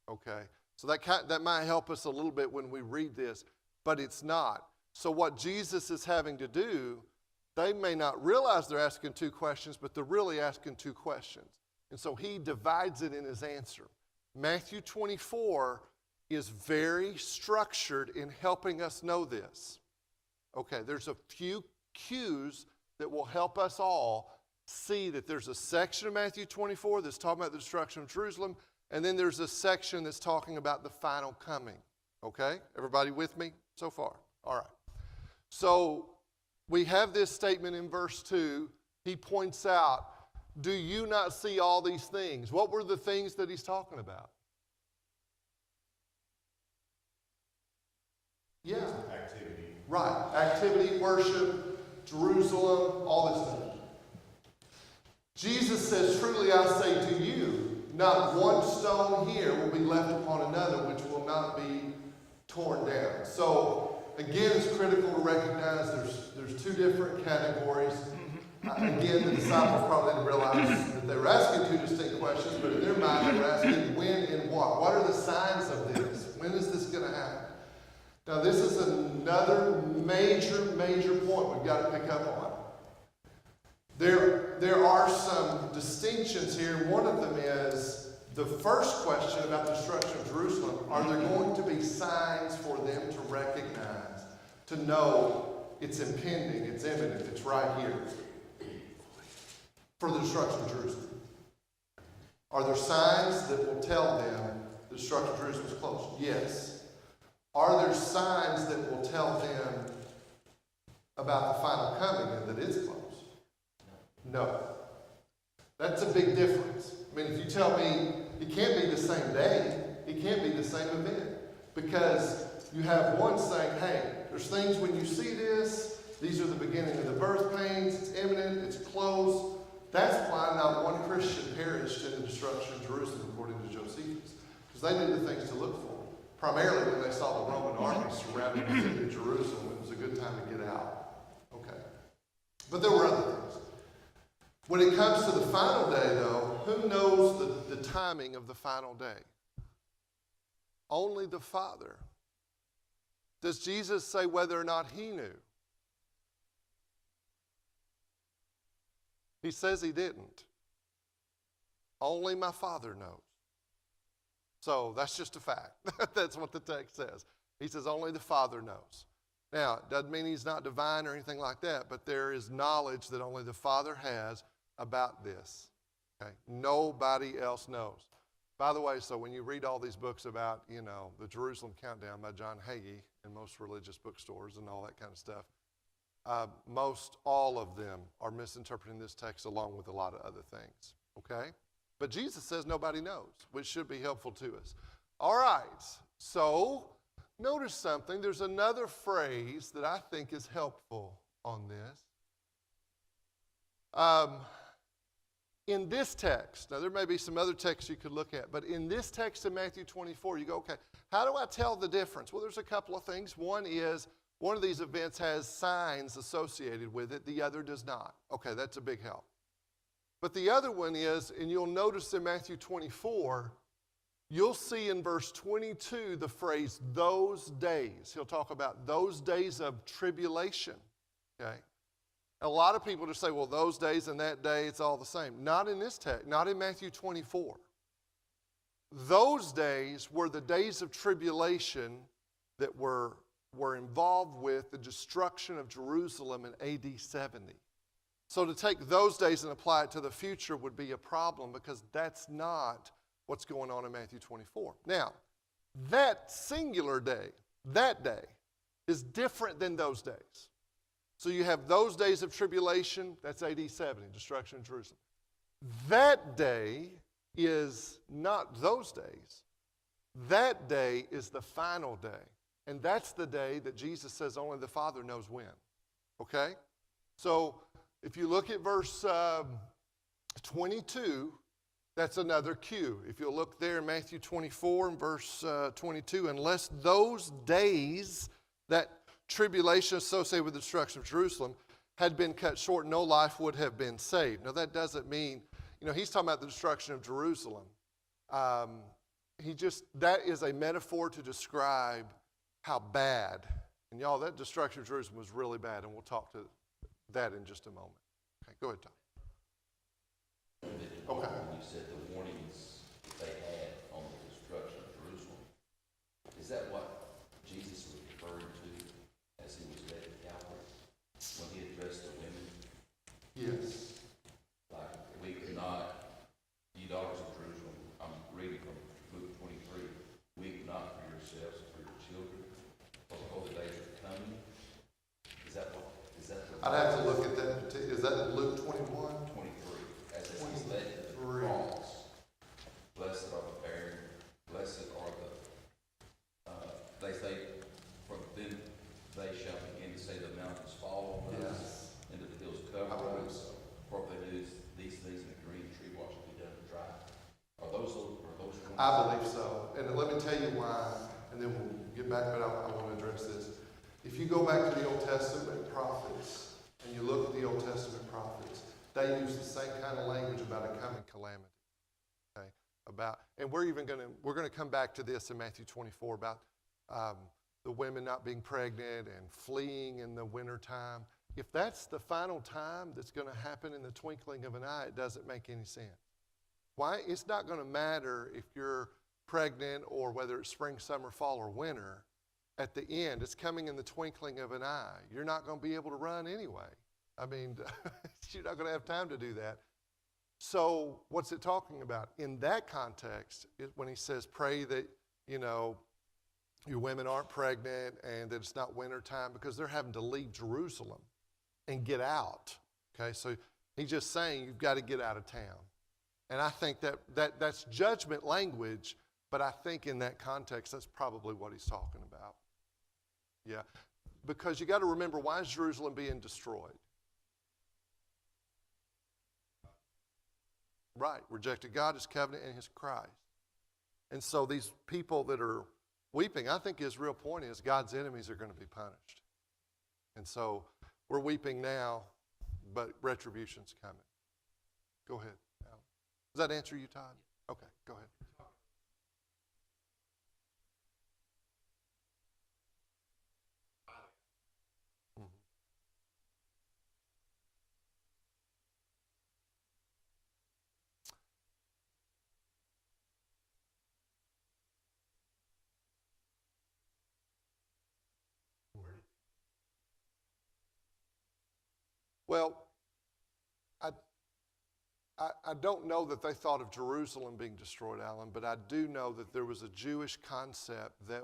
Okay? So that might help us a little bit when we read this, but it's not. So what Jesus is having to do, they may not realize they're asking two questions, but they're really asking two questions. And so he divides it in his answer. Matthew 24 is very structured in helping us know this. Okay, there's a few cues that will help us all see that there's a section of Matthew 24 that's talking about the destruction of Jerusalem, and then there's a section that's talking about the final coming. Okay? Everybody with me so far? All right. So we have this statement in verse 2. He points out, do you not see all these things? What were the things that he's talking about? Yeah. Activity. Right. Activity, worship, Jerusalem, all this stuff. Jesus says, truly I say to you, not one stone here will be left upon another which will not be torn down. So, again, it's critical to recognize there's two different categories. Again, the disciples probably didn't realize that they were asking two distinct questions, but in their mind they were asking when and what. What are the signs of this? When is this going to happen? Now, this is another major point we've got to pick up on. There are some distinctions here. One of them is the first question about the destruction of Jerusalem. Are there going to be signs for them to recognize, to know it's impending, it's imminent, it's right here for the destruction of Jerusalem? Are there signs that will tell them the destruction of Jerusalem is close? Yes. Are there signs that will tell them about the final coming and that it's close? No. That's a big difference. I mean, if you tell me it can't be the same day, it can't be the same event, because you have one saying, hey, there's things when you see this, these are the beginning of the birth pains, it's imminent, it's close. That's why not one Christian perished in the destruction of Jerusalem, according to Josephus, because they knew the things to look for. Primarily when they saw the Roman army surrounding the city of Jerusalem, it was a good time to get out. Okay. But there were other things. When it comes to the final day, though, who knows the timing of the final day? Only the Father. Does Jesus say whether or not he knew? He says he didn't. Only my Father knows. So that's just a fact. That's what the text says. He says only the Father knows. Now, it doesn't mean he's not divine or anything like that, but there is knowledge that only the Father has about this. Okay? Nobody else knows. By the way, so when you read all these books about, the Jerusalem Countdown by John Hagee in most religious bookstores and all that kind of stuff, most all of them are misinterpreting this text along with a lot of other things. Okay? But Jesus says nobody knows, which should be helpful to us. All right, so notice something. There's another phrase that I think is helpful on this. In this text, now there may be some other texts you could look at, but in this text in Matthew 24, you go, okay, how do I tell the difference? Well, there's a couple of things. One is, one of these events has signs associated with it, the other does not. Okay, that's a big help. But the other one is, and you'll notice in Matthew 24, you'll see in verse 22 the phrase, those days. He'll talk about those days of tribulation, okay? A lot of people just say, well, those days and that day, it's all the same. Not in this text, not in Matthew 24. Those days were the days of tribulation that were involved with the destruction of Jerusalem in AD 70. So to take those days and apply it to the future would be a problem, because that's not what's going on in Matthew 24. Now, that singular day, that day, is different than those days. So you have those days of tribulation, that's AD 70, destruction of Jerusalem. That day is not those days. That day is the final day. And that's the day that Jesus says only the Father knows when. Okay? So if you look at verse 22, that's another cue. If you'll look there in Matthew 24 and verse 22, unless those days, that tribulation associated with the destruction of Jerusalem, had been cut short, no life would have been saved. Now that doesn't mean, he's talking about the destruction of Jerusalem. that is a metaphor to describe how bad. And y'all, that destruction of Jerusalem was really bad, and we'll talk to that in just a moment. Okay, go ahead, Tom. Okay. You said the warnings they had on the destruction of Jerusalem. Is that what Jesus was referring to as he was led to Calvary when he addressed the women? Yes. Like, we could not, ye daughters of Jerusalem, I'm reading from Luke 23, weep not for yourselves and for your children, for behold, the days are coming. Is that the I'd have to look at that. Is that Luke 21? 23. As he's led to the cross, blessed are the barren, blessed are the, they say, for then they shall begin to say the mountains fall on us, and the hills cover us. For if they do these things in a green tree, what shall be done to dry? Are those ones? I believe so. And let me tell you why, and then we'll get back, but I want to address this. If you go back to the Old Testament prophets, and you look at the Old Testament prophets, they use the same kind of language about a coming calamity. Okay? And we're going to come back to this in Matthew 24 about the women not being pregnant and fleeing in the wintertime. If that's the final time that's going to happen in the twinkling of an eye, it doesn't make any sense. Why? It's not going to matter if you're pregnant or whether it's spring, summer, fall, or winter. At the end, it's coming in the twinkling of an eye. You're not going to be able to run anyway. I mean, you're not going to have time to do that. So what's it talking about? In that context, when he says pray that, your women aren't pregnant and that it's not wintertime, because they're having to leave Jerusalem and get out. Okay, so he's just saying you've got to get out of town. And I think that's judgment language, but I think in that context, that's probably what he's talking about. Yeah, because you got to remember, why is Jerusalem being destroyed? Right, rejected God, his covenant, and his Christ. And so these people that are weeping, I think his real point is God's enemies are going to be punished. And so we're weeping now, but retribution's coming. Go ahead, Alan. Does that answer you, Todd? Okay, go ahead. Well, I don't know that they thought of Jerusalem being destroyed, Alan, but I do know that there was a Jewish concept that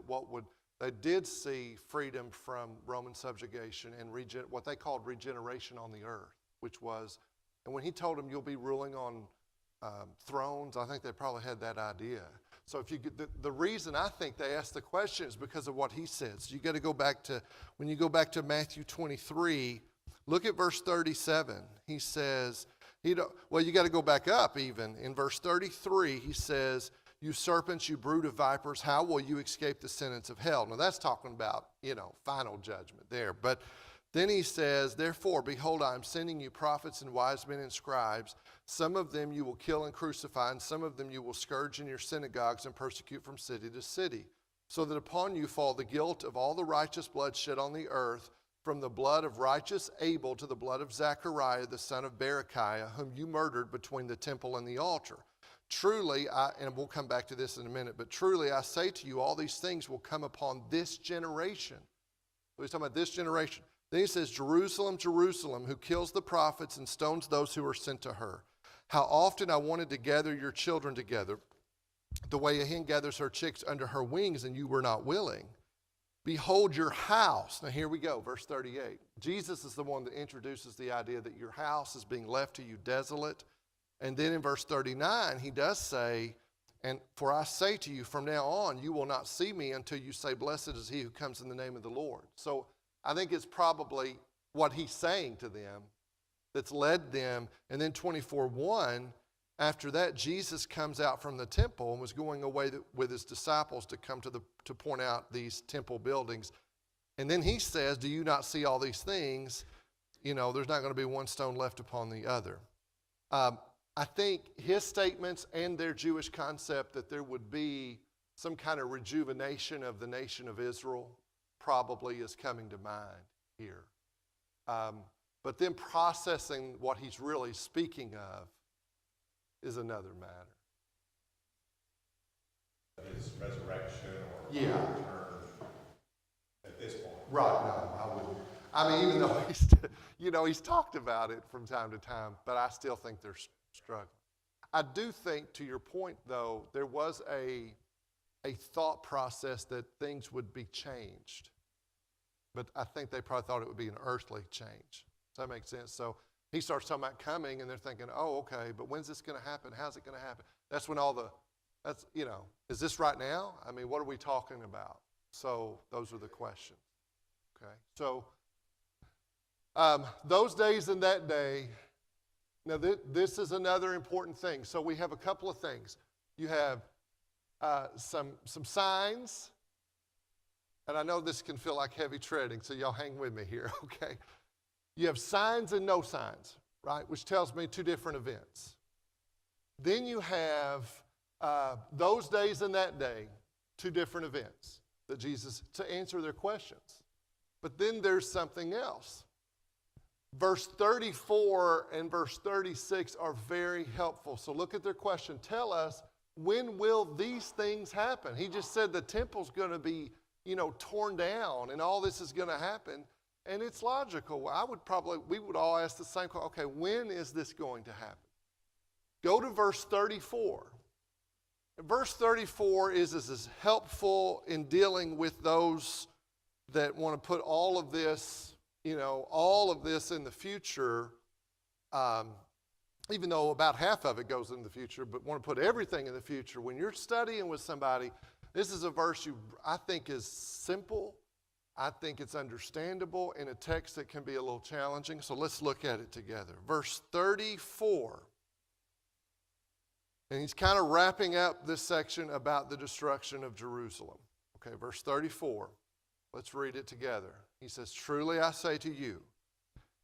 they did see freedom from Roman subjugation and what they called regeneration on the earth, which was, and when he told them you'll be ruling on thrones, I think they probably had that idea. So if you get the reason I think they asked the question is because of what he says. So you got to go back to, when you go back to Matthew 23, look at verse 37. He says, you got to go back up even. In verse 33, he says, you serpents, you brood of vipers, how will you escape the sentence of hell? Now that's talking about, final judgment there. But then he says, therefore, behold, I am sending you prophets and wise men and scribes. Some of them you will kill and crucify, and some of them you will scourge in your synagogues and persecute from city to city, so that upon you fall the guilt of all the righteous blood shed on the earth, from the blood of righteous Abel to the blood of Zechariah, the son of Berechiah, whom you murdered between the temple and the altar. Truly, and we'll come back to this in a minute, but truly I say to you, all these things will come upon this generation. So he's talking about this generation. Then he says, Jerusalem, Jerusalem, who kills the prophets and stones those who are sent to her. How often I wanted to gather your children together, the way a hen gathers her chicks under her wings, and you were not willing. Behold your house. Now here we go, verse 38. Jesus is the one that introduces the idea that your house is being left to you desolate. And then in verse 39, he does say, and for I say to you, from now on, you will not see me until you say, blessed is he who comes in the name of the Lord. So I think it's probably what he's saying to them that's led them. And then 24:1, after that, Jesus comes out from the temple and was going away with his disciples to come to point out these temple buildings. And then he says, do you not see all these things? There's not going to be one stone left upon the other. I think his statements and their Jewish concept that there would be some kind of rejuvenation of the nation of Israel probably is coming to mind here. But then processing what he's really speaking of is another matter. His resurrection or Yeah. return at this point. Right, no, I wouldn't. I mean, even though he's talked about it from time to time, but I still think they're struggling. I do think, to your point, though, there was a thought process that things would be changed. But I think they probably thought it would be an earthly change. Does that make sense? So he starts talking about coming, and they're thinking, oh, okay, but when's this going to happen? How's it going to happen? That's when is this right now? I mean, what are we talking about? So those are the questions. Okay, so those days and that day. Now, this is another important thing. So we have a couple of things. You have some signs, and I know this can feel like heavy treading, so y'all hang with me here, okay? You have signs and no signs, right, which tells me two different events. Then you have those days and that day, two different events that Jesus, to answer their questions. But then there's something else. Verse 34 and verse 36 are very helpful. So look at their question. Tell us, when will these things happen? He just said the temple's going to be, torn down and all this is going to happen. And it's logical. We would all ask the same question. Okay, when is this going to happen? Go to verse 34. Verse 34 is as helpful in dealing with those that want to put all of this in the future, even though about half of it goes in the future, but want to put everything in the future. When you're studying with somebody, this is a verse I think is simple. I think it's understandable in a text that can be a little challenging. So let's look at it together. Verse 34. And he's kind of wrapping up this section about the destruction of Jerusalem. Okay, verse 34. Let's read it together. He says, truly I say to you,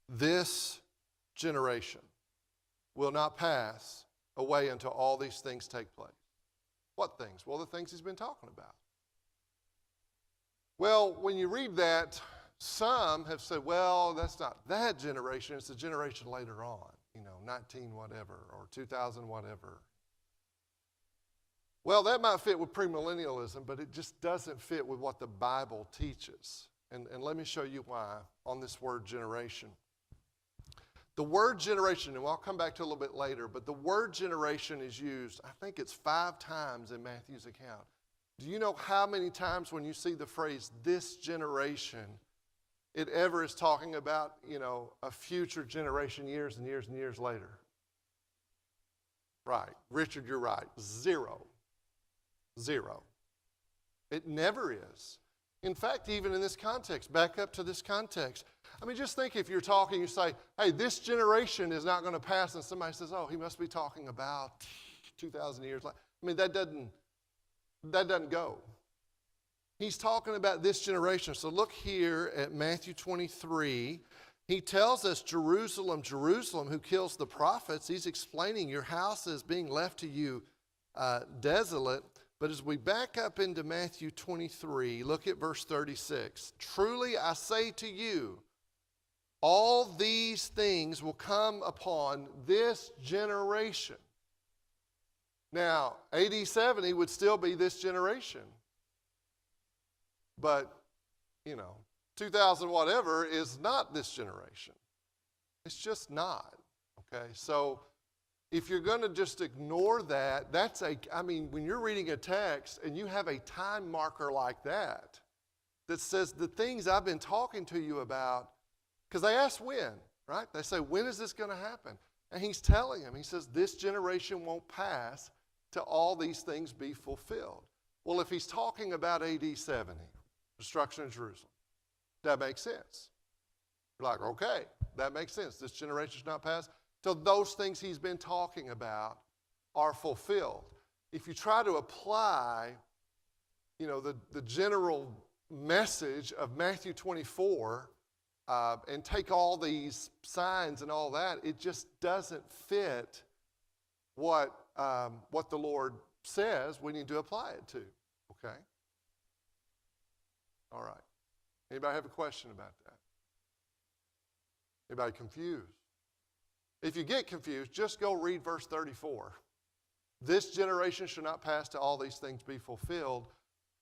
this generation will not pass away until all these things take place. What things? Well, the things he's been talking about. Well, when you read that, some have said, well, that's not that generation, it's the generation later on, 19 whatever or 2000 whatever. Well, that might fit with premillennialism, but it just doesn't fit with what the Bible teaches. And let me show you why on this word generation. The word generation, and I'll come back to it a little bit later, but the word generation is used, I think it's 5 times in Matthew's account. Do you know how many times when you see the phrase, this generation, it ever is talking about, a future generation years and years and years later? Right. Richard, you're right. 0. It never is. In fact, even in this context, back up to this context. I mean, just think if you're talking, you say, hey, this generation is not going to pass, and somebody says, oh, he must be talking about 2,000 years later. I mean, that doesn't go. He's talking about this generation. So look here at Matthew 23. He tells us, Jerusalem, Jerusalem, who kills the prophets. He's explaining your house is being left to you desolate. But as we back up into Matthew 23, look at verse 36. Truly I say to you, all these things will come upon this generation. Now, AD 70 would still be this generation. But, 2000 whatever is not this generation. It's just not. Okay, so if you're going to just ignore that, when you're reading a text and you have a time marker like that says the things I've been talking to you about, because they ask when, right? They say, when is this going to happen? And he's telling them, he says, this generation won't pass till all these things be fulfilled. Well, if he's talking about AD 70, destruction of Jerusalem, that makes sense. You're like, okay, that makes sense. This generation's not passed till those things he's been talking about are fulfilled. If you try to apply, the general message of Matthew 24 and take all these signs and all that, it just doesn't fit what the Lord says we need to apply it to. Okay? All right. Anybody have a question about that? Anybody confused? If you get confused, just go read verse 34. This generation shall not pass till all these things be fulfilled.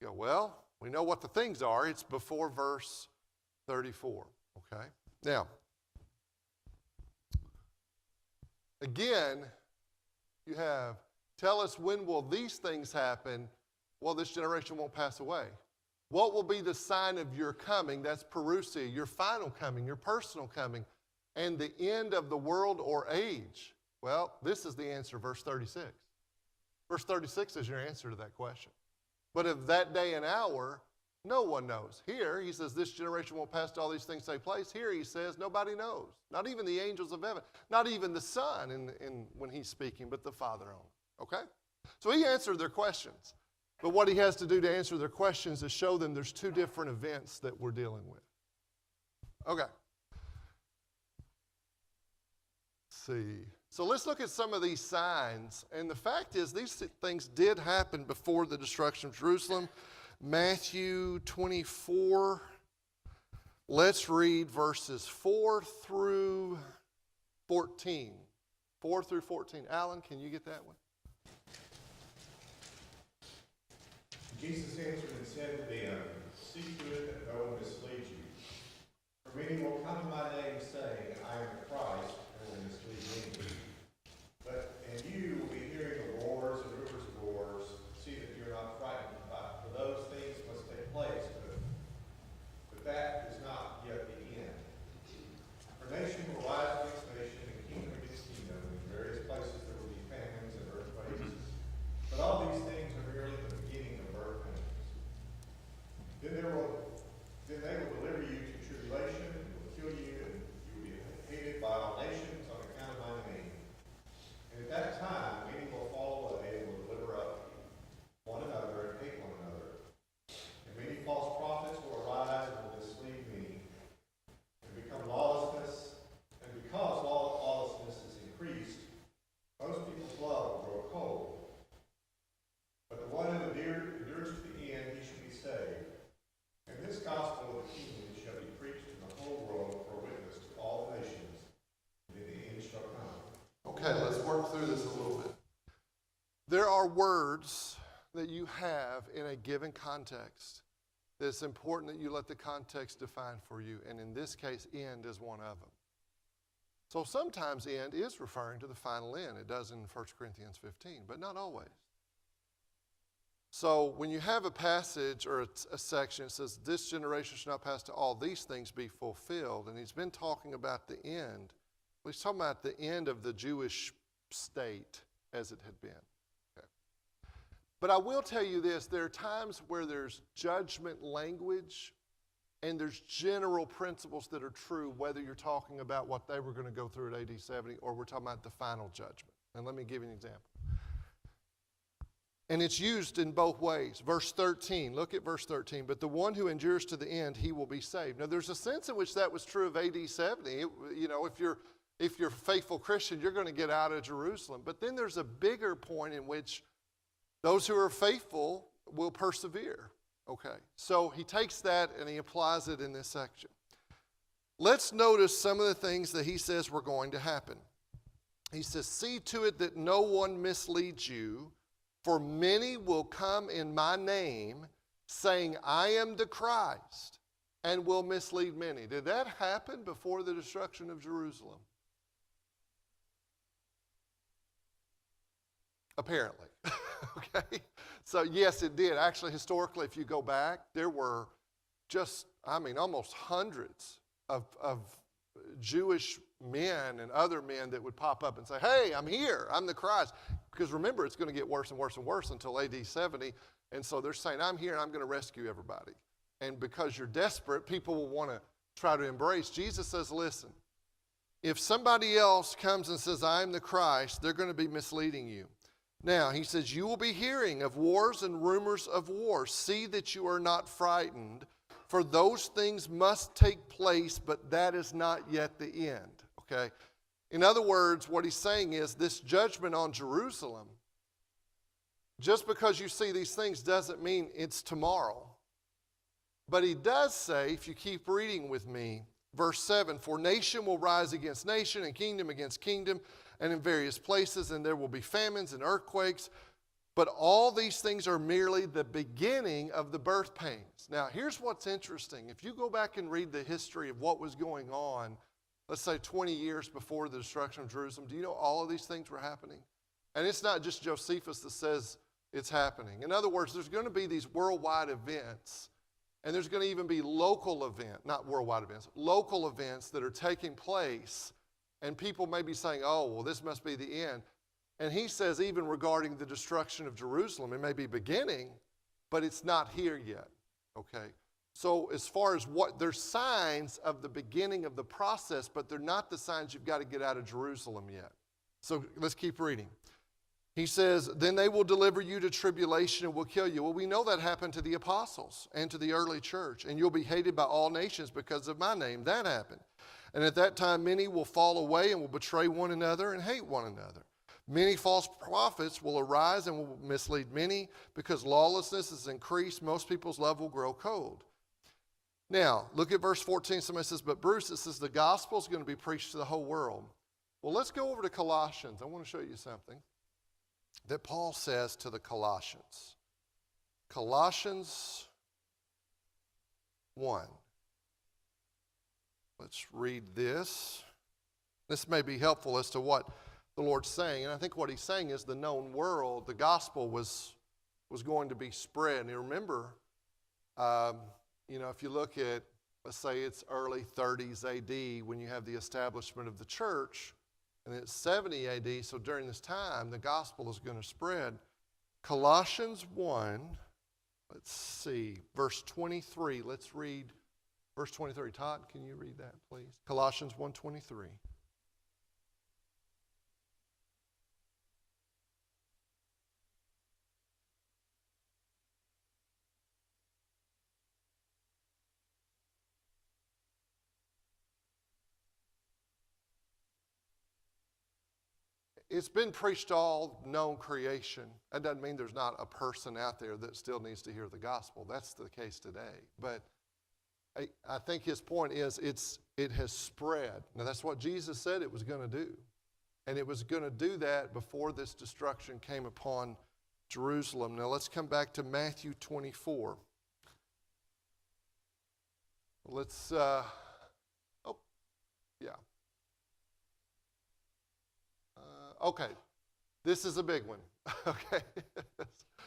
You go, well, we know what the things are. It's before verse 34. Okay? Now, again, you have, tell us when will these things happen? Well, this generation won't pass away. What will be the sign of your coming? That's parousia, your final coming, your personal coming, and the end of the world or age. Well, this is the answer, verse 36. Verse 36 is your answer to that question. But of that day and hour, no one knows. Here, he says, this generation won't pass till all these things take place. Here, he says, nobody knows. Not even the angels of heaven. Not even the Son when he's speaking, but the Father only. Okay? So he answered their questions. But what he has to do to answer their questions is show them there's two different events that we're dealing with. Okay. Let's see. So let's look at some of these signs. And the fact is, these things did happen before the destruction of Jerusalem. Matthew 24. Let's read verses 4 through 14. 4 through 14. Alan, can you get that one? Jesus answered and said to them, see to it that no one misleads you. For many will come in my name, saying, I am the Christ, and will mislead many. And you will be hearing of wars and rumors of wars. See that you're not frightened, for those things must take place, but that is not yet the end. For nation will rise against nation, and kingdom against kingdom. In various places there will be famines and earthquakes. But all these things are merely the beginning of birth pains. Then they will deliver you to tribulation, and will kill you, and you will be hated by all nations on account of my name. And at that time, many will fall away and will deliver up one another and hate one another. And many false prophets will arise and will mislead many, and become lawlessness. And because lawlessness is increased, most people's love will grow cold. But the one who endures to the end, he shall be saved. And this gospel of the kingdom shall be preached in the whole world for a witness to all the nations, and then the end shall come. Okay, let's work through this a little bit. There are words that you have in a given context that it's important that you let the context define for you. And in this case, end is one of them. So sometimes end is referring to the final end. It does in 1 Corinthians 15, but not always. So when you have a passage or a section that says, this generation shall not pass to all these things be fulfilled, and he's been talking about the end. Well, he's talking about the end of the Jewish state as it had been. Okay. But I will tell you this, there are times where there's judgment language and there's general principles that are true, whether you're talking about what they were going to go through at AD 70 or we're talking about the final judgment. And let me give you an example. And it's used in both ways. Verse 13, look at verse 13. But the one who endures to the end, he will be saved. Now, there's a sense in which that was true of AD 70. If you're a faithful Christian, you're going to get out of Jerusalem. But then there's a bigger point in which those who are faithful will persevere. Okay, so he takes that and he applies it in this section. Let's notice some of the things that he says were going to happen. He says, see to it that no one misleads you. For many will come in my name, saying, I am the Christ, and will mislead many. Did that happen before the destruction of Jerusalem? Apparently. Okay? So yes, it did. Actually, historically, if you go back, there were almost hundreds of Jewish men and other men that would pop up and say, hey, I'm here, I'm the Christ. Because remember, it's going to get worse and worse and worse until AD 70. And so they're saying, I'm here and I'm going to rescue everybody. And because you're desperate, people will want to try to embrace. Jesus says, listen, if somebody else comes and says, I'm the Christ, they're going to be misleading you. Now, he says, you will be hearing of wars and rumors of wars. See that you are not frightened, for those things must take place, but that is not yet the end. Okay? In other words, what he's saying is this judgment on Jerusalem just because you see these things doesn't mean it's tomorrow. But he does say, if you keep reading with me, verse 7, for nation will rise against nation and kingdom against kingdom, and in various places, and there will be famines and earthquakes. But all these things are merely the beginning of the birth pains. Now, here's what's interesting. If you go back and read the history of what was going on, let's say 20 years before the destruction of Jerusalem, do you know all of these things were happening? And it's not just Josephus that says it's happening. In other words, there's going to be these worldwide events, and there's going to even be local events, not worldwide events, local events that are taking place, and people may be saying, oh, well, this must be the end. And he says even regarding the destruction of Jerusalem, it may be beginning, but it's not here yet, okay? So as far as there's signs of the beginning of the process, but they're not the signs you've got to get out of Jerusalem yet. So let's keep reading. He says, then they will deliver you to tribulation and will kill you. Well, we know that happened to the apostles and to the early church, and you'll be hated by all nations because of my name. That happened. And at that time, many will fall away and will betray one another and hate one another. Many false prophets will arise and will mislead many. Because lawlessness is increased, most people's love will grow cold. Now, look at verse 14. Somebody says, but Bruce, it says the gospel is going to be preached to the whole world. Well, let's go over to Colossians. I want to show you something that Paul says to the Colossians. Colossians 1. Let's read this. This may be helpful as to what the Lord's saying. And I think what he's saying is the known world, the gospel was going to be spread. And you remember, if you look at, let's say it's early 30s AD when you have the establishment of the church, and it's 70 AD, so during this time, the gospel is going to spread. Colossians 1, let's see, verse 23. Let's read verse 23. Todd, can you read that, please? Colossians 1:23. It's been preached to all known creation. That doesn't mean there's not a person out there that still needs to hear the gospel. That's the case today. But I think his point is it has spread. Now that's what Jesus said it was going to do. And it was going to do that before this destruction came upon Jerusalem. Now let's come back to Matthew 24. Let's, okay, this is a big one. Okay,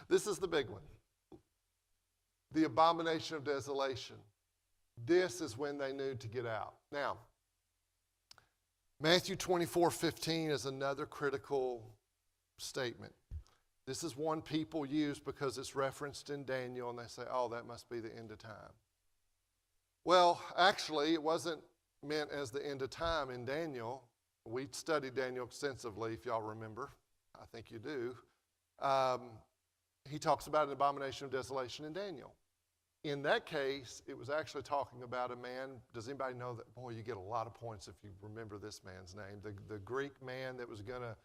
this is the big one. The abomination of desolation. This is when they knew to get out. Now, Matthew 24:15 is another critical statement. This is one people use because it's referenced in Daniel, and they say, oh, that must be the end of time. Well, actually, it wasn't meant as the end of time in Daniel. We studied Daniel extensively, if y'all remember. I think you do. He talks about an abomination of desolation in Daniel. In that case, it was actually talking about a man. Does anybody know that? Boy, you get a lot of points if you remember this man's name. The Greek man that was going to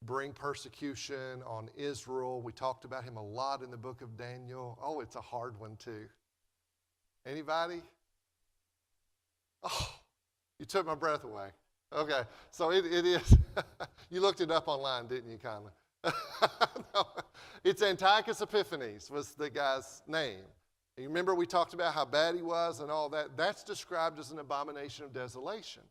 bring persecution on Israel. We talked about him a lot in the book of Daniel. Oh, it's a hard one too. Anybody? Oh, you took my breath away. Okay, so it is. You looked it up online, didn't you, kindly? No, it's Antiochus Epiphanes was the guy's name. You remember we talked about how bad he was and all that? That's described as an abomination of desolation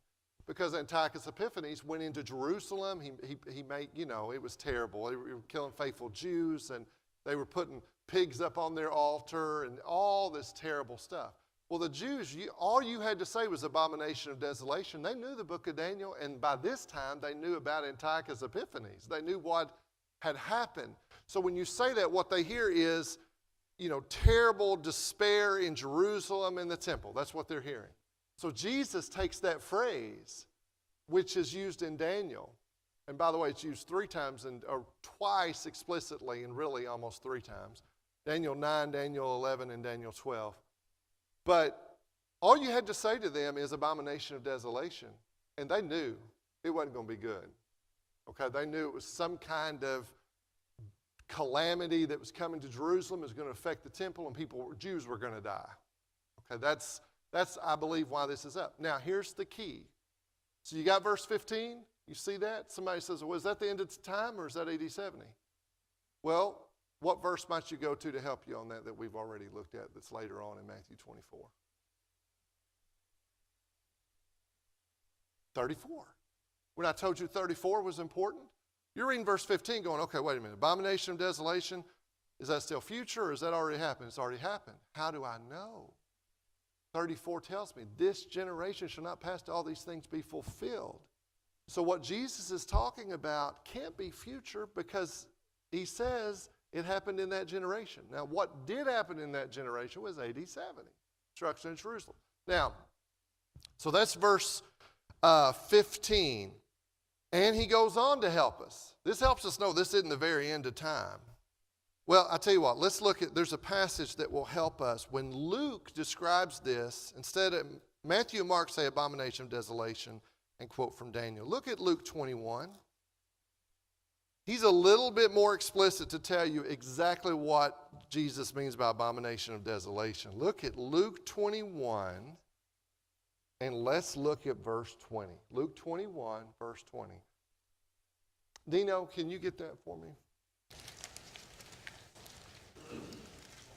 because Antiochus Epiphanes went into Jerusalem. He made, it was terrible. They were killing faithful Jews, and they were putting pigs up on their altar and all this terrible stuff. Well, the Jews, all you had to say was abomination of desolation. They knew the book of Daniel, and by this time, they knew about Antiochus Epiphanes. They knew what had happened. So when you say that, what they hear is, terrible despair in Jerusalem and the temple. That's what they're hearing. So Jesus takes that phrase, which is used in Daniel. And by the way, it's used 3 times, or twice explicitly, and really almost 3 times. Daniel 9, Daniel 11, and Daniel 12. But all you had to say to them is abomination of desolation. And they knew it wasn't going to be good. Okay, they knew it was some kind of calamity that was coming to Jerusalem is going to affect the temple, and Jews were going to die. Okay, that's I believe why this is up. Now here's the key. So you got verse 15. You see that? Somebody says, well, is that the end of the time, or is that AD 70? Well, what verse might you go to help you on that we've already looked at that's later on in Matthew 24? 34. When I told you 34 was important, you're reading verse 15 going, okay, wait a minute. Abomination of desolation, is that still future, or has that already happened? It's already happened. How do I know? 34 tells me, this generation shall not pass till all these things be fulfilled. So what Jesus is talking about can't be future, because he says it happened in that generation. Now, what did happen in that generation was AD 70, destruction in Jerusalem. Now, so that's verse 15. And he goes on to help us. This helps us know this isn't the very end of time. Well, I'll tell you what, let's look at, there's a passage that will help us. When Luke describes this, instead of, Matthew and Mark say abomination of desolation and quote from Daniel. Look at Luke 21. He's a little bit more explicit to tell you exactly what Jesus means by abomination of desolation. Look at Luke 21, and let's look at verse 20. Luke 21, verse 20. Dino, can you get that for me?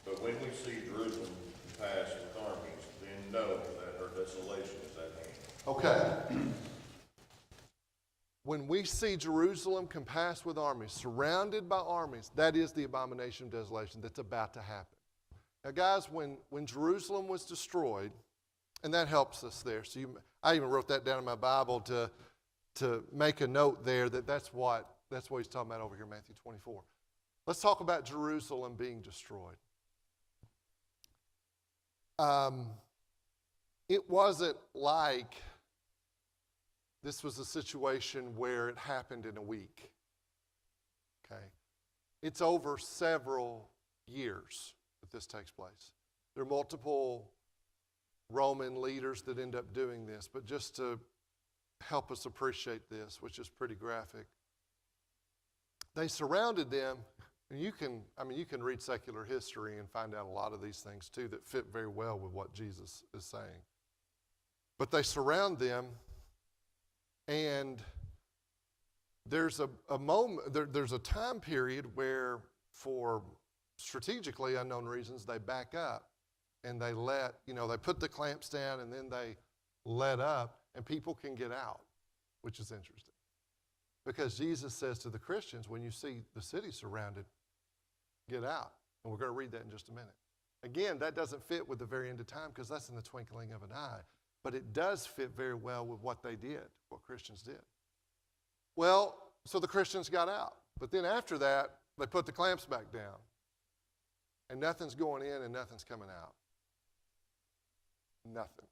But when we see Jerusalem pass with armies, then know that her desolation is at hand. Okay. When we see Jerusalem compassed with armies, surrounded by armies, that is the abomination of desolation that's about to happen. Now, guys, when Jerusalem was destroyed, and that helps us there. So I even wrote that down in my Bible to make a note there that's what he's talking about over here in Matthew 24. Let's talk about Jerusalem being destroyed. It wasn't like this was a situation where it happened in a week. Okay? It's over several years that this takes place. There are multiple Roman leaders that end up doing this, but just to help us appreciate this, which is pretty graphic, they surrounded them, and you can read secular history and find out a lot of these things too that fit very well with what Jesus is saying. But they surround them, and there's a moment, there's a time period where, for strategically unknown reasons, they back up and they they put the clamps down, and then they let up, and people can get out, which is interesting. Because Jesus says to the Christians, when you see the city surrounded, get out. And we're going to read that in just a minute. Again, that doesn't fit with the very end of time, because that's in the twinkling of an eye. But it does fit very well with what they did, what Christians did. Well, so the Christians got out. But then after that, they put the clamps back down. And nothing's going in and nothing's coming out. Nothing.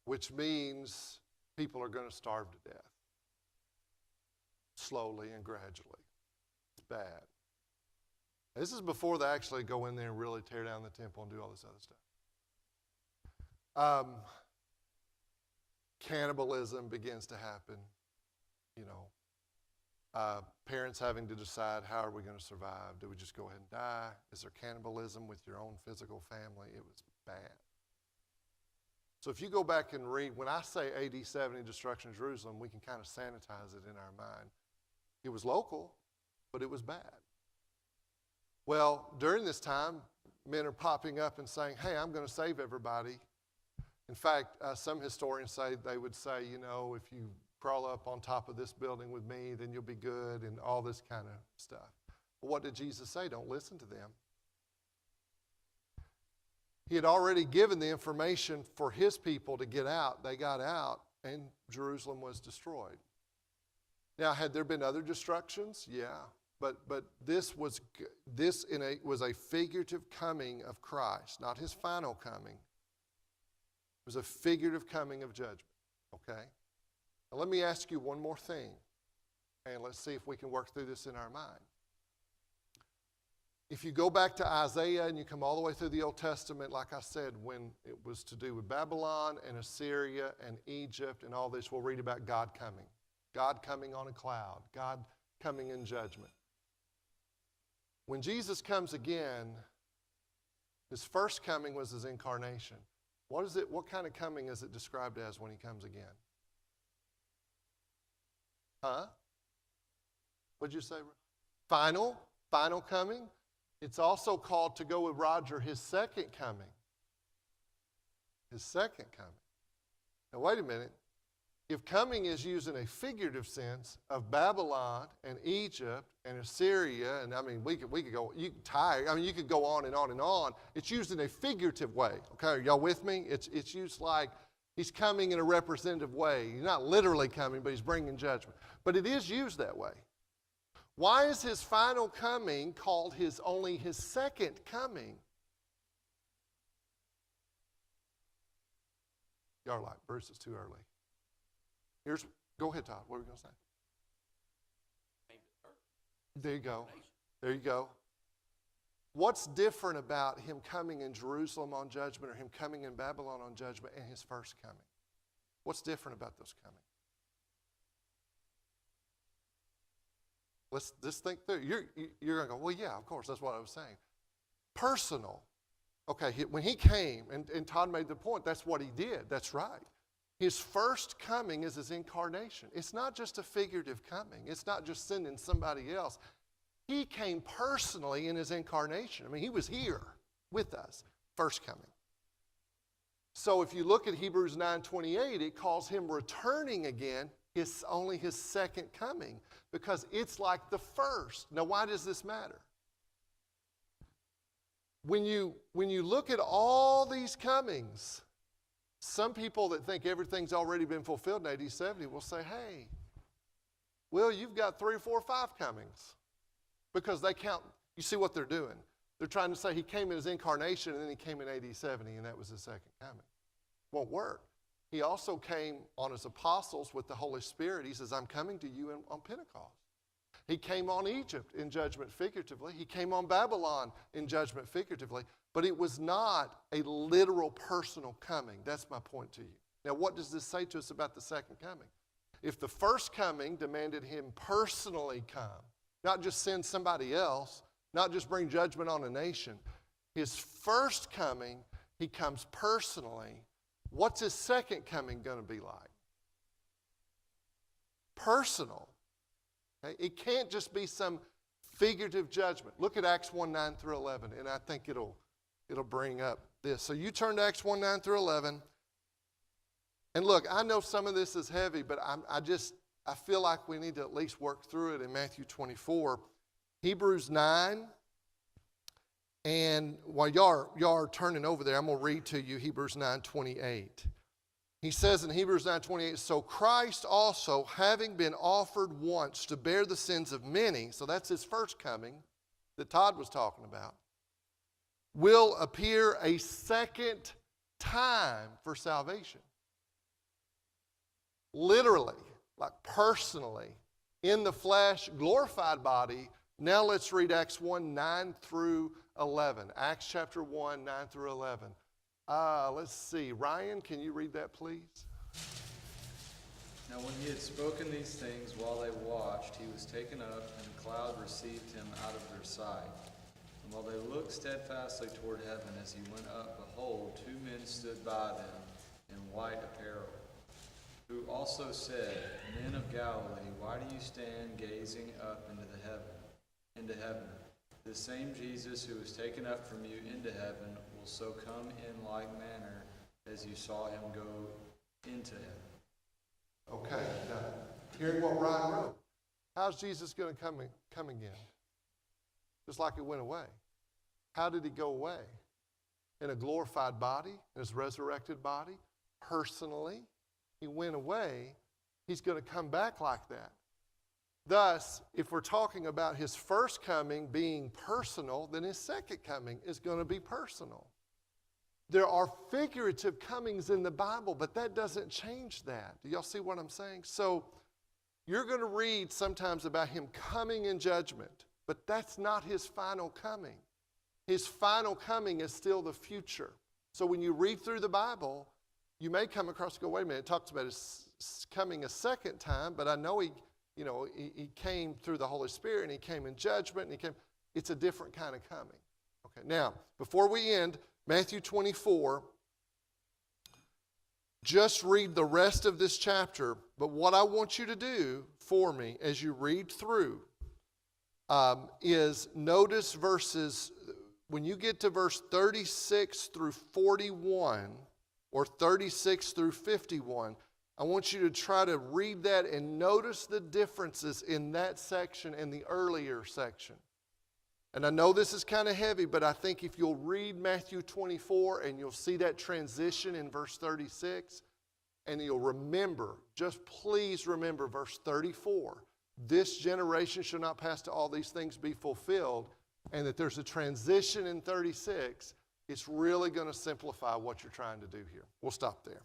Which means people are going to starve to death. Slowly and gradually. It's bad. This is before they actually go in there and really tear down the temple and do all this other stuff. Cannibalism begins to happen. Parents having to decide, how are we going to survive? Do we just go ahead and die? Is there cannibalism with your own physical family? It was bad. So if you go back and read, when I say AD 70 destruction of Jerusalem, we can kind of sanitize it in our mind. It was local, but it was bad. Well, during this time, men are popping up and saying, hey, I'm going to save everybody. In fact, some historians say, they would say, if you crawl up on top of this building with me, then you'll be good, and all this kind of stuff. But what did Jesus say? Don't listen to them. He had already given the information for his people to get out. They got out, and Jerusalem was destroyed. Now, had there been other destructions? Yeah. But this was a figurative coming of Christ, not his final coming. It was a figurative coming of judgment. Okay? Now let me ask you one more thing, and let's see if we can work through this in our mind. If you go back to Isaiah and you come all the way through the Old Testament, like I said, when it was to do with Babylon and Assyria and Egypt and all this, we'll read about God coming. God coming on a cloud. God coming in judgment. When Jesus comes again, his first coming was his incarnation. What kind of coming is it described as when he comes again? Huh? What'd you say? Final coming. It's also called, to go with Roger, his second coming. His second coming. Now wait a minute. If coming is used in a figurative sense of Babylon and Egypt and Assyria, and I mean we could go, you could go on and on and on. It's used in a figurative way. Okay, are y'all with me? It's used like he's coming in a representative way. He's not literally coming, but he's bringing judgment. But it is used that way. Why is his final coming called only his second coming? Y'all are like, Bruce, it's too early. Go ahead, Todd. What were we going to say? There you go. There you go. What's different about him coming in Jerusalem on judgment or him coming in Babylon on judgment and his first coming? What's different about those coming? Let's just think through. You're going to go, well, yeah, of course, that's what I was saying. Personal. Okay, when he came, and Todd made the point, that's what he did. That's right. His first coming is his incarnation. It's not just a figurative coming. It's not just sending somebody else. He came personally in his incarnation. I mean, he was here with us, first coming. So if you look at Hebrews 9:28, it calls him returning again, only his second coming, because it's like the first. Now, why does this matter? When you look at all these comings, some people that think everything's already been fulfilled in AD 70 will say, hey, Will, you've got 3 or 4 or 5 comings. Because they count, you see what they're doing. They're trying to say he came in his incarnation and then he came in AD 70 and that was his second coming. Won't work. He also came on his apostles with the Holy Spirit. He says, I'm coming to you on Pentecost. He came on Egypt in judgment figuratively. He came on Babylon in judgment figuratively. But it was not a literal personal coming. That's my point to you. Now, what does this say to us about the second coming? If the first coming demanded him personally come, not just send somebody else, not just bring judgment on a nation, his first coming, he comes personally. What's his second coming going to be like? Personal. Okay? It can't just be some figurative judgment. Look at Acts 1:9 through 11, and I think it'll bring up this. So you turn to Acts 1:9 through 11. And look, I know some of this is heavy, but I feel like we need to at least work through it in Matthew 24. Hebrews 9. And while y'all are turning over there, I'm going to read to you Hebrews 9:28. He says in Hebrews 9:28, so Christ also, having been offered once to bear the sins of many, so that's his first coming that Todd was talking about, will appear a second time for salvation. Literally, like personally, in the flesh, glorified body. Now let's read Acts 1:9 through 11. Acts chapter 1, 9 through 11. Let's see. Ryan, can you read that, please? Now when he had spoken these things while they watched, he was taken up, and a cloud received him out of their sight. And while they looked steadfastly toward heaven as he went up, behold, 2 men stood by them in white apparel, who also said, Men of Galilee, why do you stand gazing up into heaven? The same Jesus who was taken up from you into heaven will so come in like manner as you saw him go into heaven. Okay, now, hearing what Ryan wrote. How's Jesus going to come again? Just like he went away. How did he go away? In a glorified body, in his resurrected body, personally. He went away. He's going to come back like that. Thus, if we're talking about his first coming being personal, then his second coming is going to be personal. There are figurative comings in the Bible, but that doesn't change that. Do y'all see what I'm saying? So you're going to read sometimes about him coming in judgment, but that's not his final coming. His final coming is still the future. So when you read through the Bible, you may come across and go, wait a minute, it talks about his coming a second time, but I know he came through the Holy Spirit and he came in judgment and he came. It's a different kind of coming. Okay, now, before we end, Matthew 24, just read the rest of this chapter, but what I want you to do for me as you read through is notice verses, when you get to verse 36 through 41, or 36 through 51, I want you to try to read that and notice the differences in that section and the earlier section. And I know this is kind of heavy, but I think if you'll read Matthew 24 and you'll see that transition in verse 36, and you'll remember, just please remember verse 34. This generation shall not pass till all these things be fulfilled, and that there's a transition in 36. It's really going to simplify what you're trying to do here. We'll stop there.